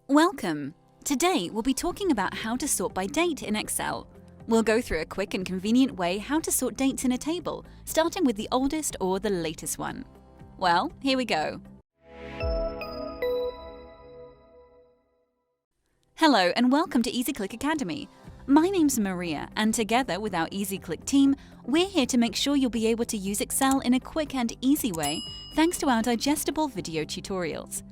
Welcome! Today we'll be talking about how to sort by date in Excel. We'll go through a quick and convenient way how to sort dates in a table, starting with the oldest or the latest one. Well, here we go. Hello and welcome to EasyClick Academy. My name's Maria, and together with our EasyClick team, we're here to make sure you'll be able to use Excel in a quick and easy way thanks to our digestible video tutorials.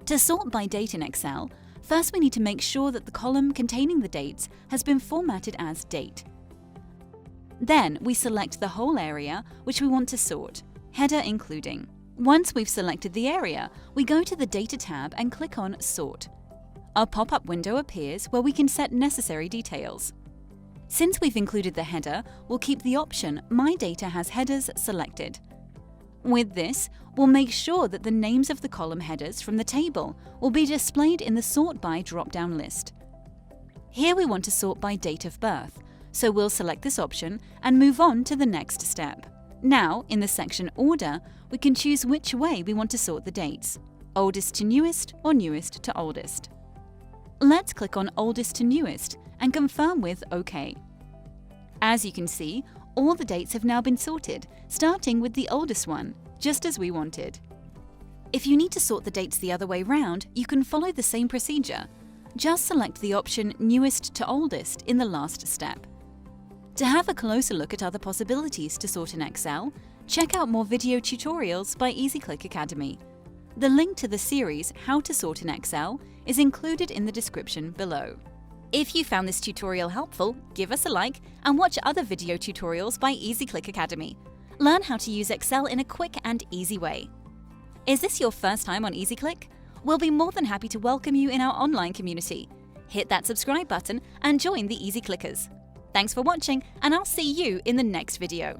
To sort by date in Excel, first we need to make sure that the column containing the dates has been formatted as date. Then we select the whole area which we want to sort, header including. Once we've selected the area, we go to the Data tab and click on Sort. A pop-up window appears where we can set necessary details. Since we've included the header, we'll keep the option My Data Has Headers selected. With this, we'll make sure that the names of the column headers from the table will be displayed in the Sort By drop-down list. Here we want to sort by date of birth, so we'll select this option and move on to the next step. Now, in the section Order, we can choose which way we want to sort the dates, oldest to newest or newest to oldest. Let's click on Oldest to Newest and confirm with OK. As you can see, all the dates have now been sorted, starting with the oldest one, just as we wanted. If you need to sort the dates the other way round, you can follow the same procedure. Just select the option Newest to Oldest in the last step. To have a closer look at other possibilities to sort in Excel, check out more video tutorials by EasyClick Academy. The link to the series How to Sort in Excel is included in the description below. If you found this tutorial helpful, give us a like and watch other video tutorials by EasyClick Academy. Learn how to use Excel in a quick and easy way. Is this your first time on EasyClick? We'll be more than happy to welcome you in our online community. Hit that subscribe button and join the EasyClickers. Thanks for watching, and I'll see you in the next video.